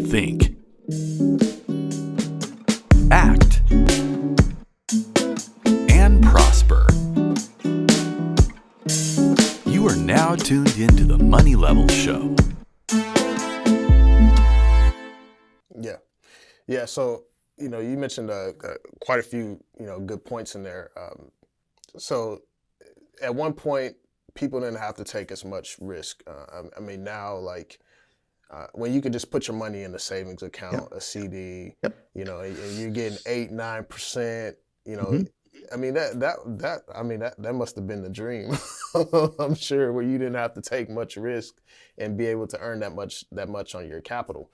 think, act, and prosper. You are now tuned into the Money Level Show. Yeah. So, you mentioned quite a few, good points in there. So at one point, people didn't have to take as much risk. Now, when you could just put your money in a savings account, a CD, and you're getting 8-9%, that must have been the dream. I'm sure, where you didn't have to take much risk and be able to earn that much on your capital.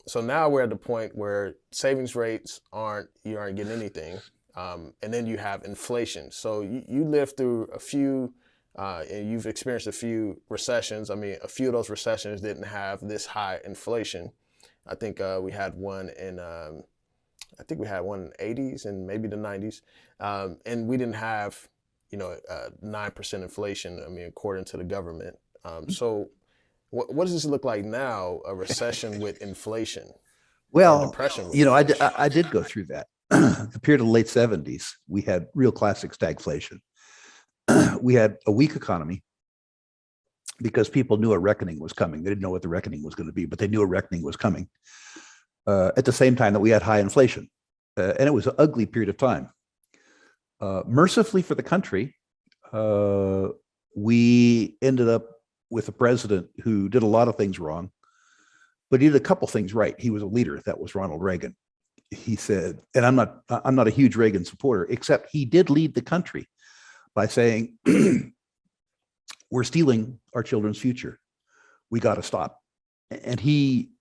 So now we're at the point where savings rates you aren't getting anything. And then you have inflation. So you lived through a few, and you've experienced a few recessions. A few of those recessions didn't have this high inflation. I think we had one in the 80s and maybe the 90s. And we didn't have, 9% inflation, according to the government. So what does this look like now, a recession with inflation? Well, depression with I did go through that. The period of the late 70s, we had real classic stagflation. We had a weak economy because people knew a reckoning was coming. They didn't know what the reckoning was going to be, but they knew a reckoning was coming. At the same time that we had high inflation. And it was an ugly period of time. Mercifully for the country, we ended up with a president who did a lot of things wrong, but he did a couple things right. He was a leader. That was Ronald Reagan. He said, and I'm not a huge Reagan supporter, except he did lead the country by saying, we're stealing our children's future. We got to stop. And he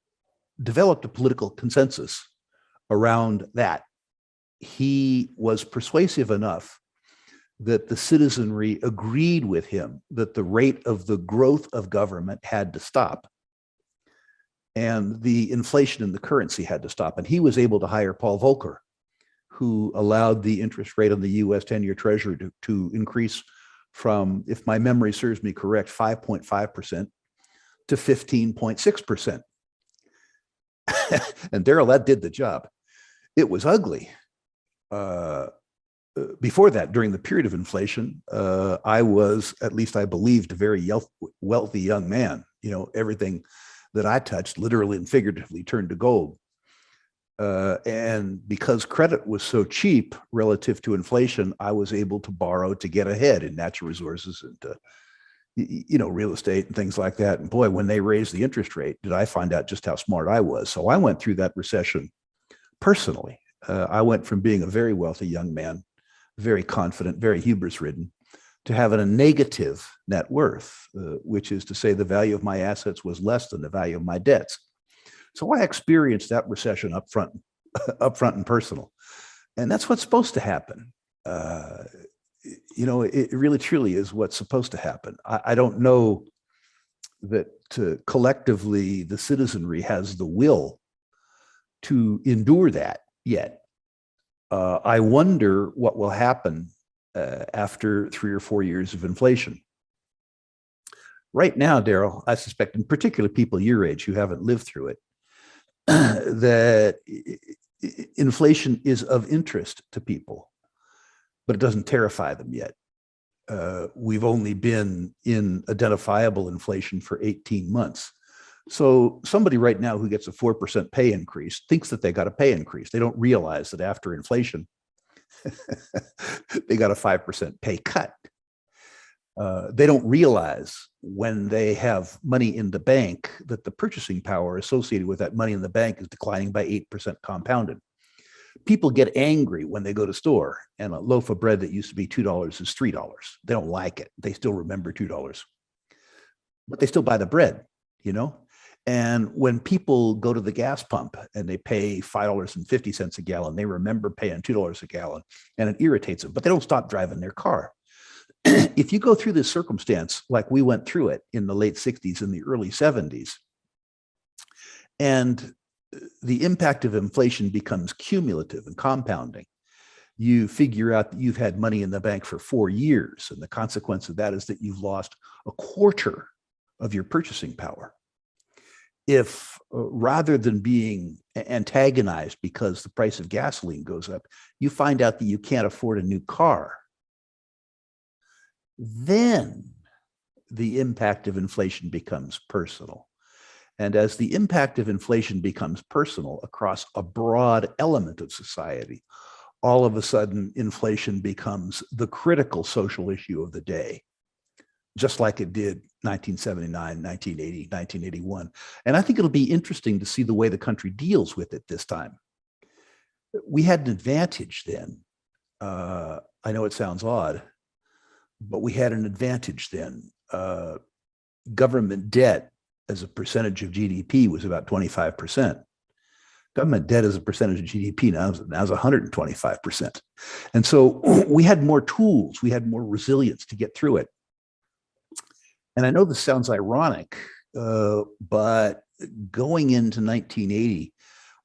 developed a political consensus around that. He was persuasive enough that the citizenry agreed with him that the rate of the growth of government had to stop and the inflation in the currency had to stop. And he was able to hire Paul Volcker, who allowed the interest rate on the US 10-year treasury to increase from, if my memory serves me correct, 5.5% to 15.6%. And Daryl, that did the job. It was ugly. Before that, during the period of inflation, I was, at least I believed, a very wealthy young man. Everything that I touched literally and figuratively turned to gold. And because credit was so cheap relative to inflation, I was able to borrow to get ahead in natural resources and, real estate and things like that. And boy, when they raised the interest rate, did I find out just how smart I was. So I went through that recession personally. I went from being a very wealthy young man, very confident, very hubris-ridden, to having a negative net worth, which is to say the value of my assets was less than the value of my debts. So I experienced that recession up front and personal. And that's what's supposed to happen. It really truly is what's supposed to happen. I don't know that collectively the citizenry has the will to endure that yet. I wonder what will happen after 3 or 4 years of inflation. Right now, Daryl, I suspect, and particularly people your age who haven't lived through it, that inflation is of interest to people, but it doesn't terrify them yet. We've only been in identifiable inflation for 18 months. So somebody right now who gets a 4% pay increase thinks that they got a pay increase. They don't realize that after inflation, they got a 5% pay cut. They don't realize when they have money in the bank that the purchasing power associated with that money in the bank is declining by 8% compounded. People get angry when they go to store and a loaf of bread that used to be $2 is $3. They don't like it. They still remember $2, but they still buy the bread, And when people go to the gas pump and they pay $5.50 a gallon, they remember paying $2 a gallon, and it irritates them, but they don't stop driving their car. If you go through this circumstance like we went through it in the late 60s and the early 70s, and the impact of inflation becomes cumulative and compounding, you figure out that you've had money in the bank for 4 years, and the consequence of that is that you've lost a quarter of your purchasing power. If rather than being antagonized because the price of gasoline goes up, you find out that you can't afford a new car. Then the impact of inflation becomes personal. And as the impact of inflation becomes personal across a broad element of society, all of a sudden inflation becomes the critical social issue of the day, just like it did 1979, 1980, 1981. And I think it'll be interesting to see the way the country deals with it this time. We had an advantage then. I know it sounds odd, but we had an advantage then. Government debt as a percentage of GDP was about 25%. Government debt as a percentage of GDP now is 125%. And so we had more tools, we had more resilience to get through it. And I know this sounds ironic, but going into 1980,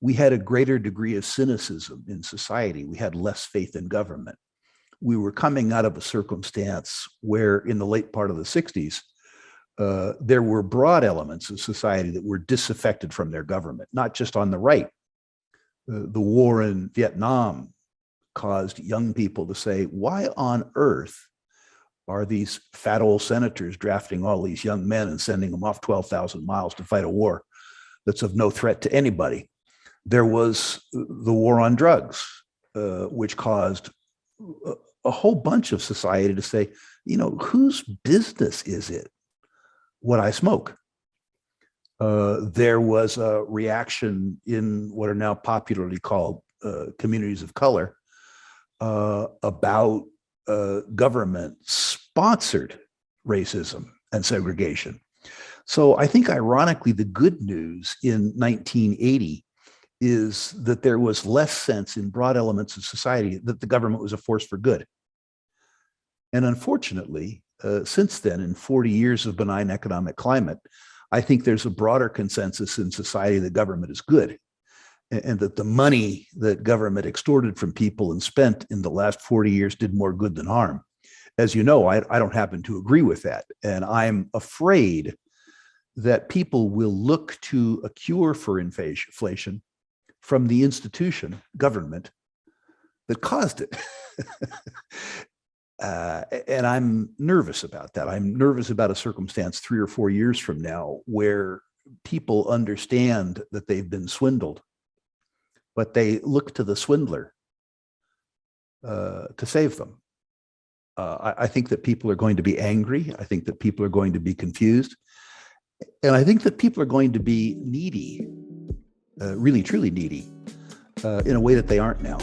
we had a greater degree of cynicism in society. We had less faith in government. We were coming out of a circumstance where in the late part of the 60s, there were broad elements of society that were disaffected from their government, not just on the right. The war in Vietnam caused young people to say, why on earth are these fat old senators drafting all these young men and sending them off 12,000 miles to fight a war that's of no threat to anybody? There was the war on drugs, which caused a whole bunch of society to say, whose business is it what I smoke? There was a reaction in what are now popularly called communities of color about government-sponsored racism and segregation. So I think, ironically, the good news in 1980 is that there was less sense in broad elements of society that the government was a force for good. And unfortunately, since then, in 40 years of benign economic climate, I think there's a broader consensus in society that government is good, and that the money that government extorted from people and spent in the last 40 years did more good than harm. As you know, I don't happen to agree with that. And I'm afraid that people will look to a cure for inflation from the institution, government, that caused it. And I'm nervous about that. I'm nervous about a circumstance 3 or 4 years from now where people understand that they've been swindled, but they look to the swindler to save them. I think that people are going to be angry. I think that people are going to be confused. And I think that people are going to be needy, really, truly needy, in a way that they aren't now.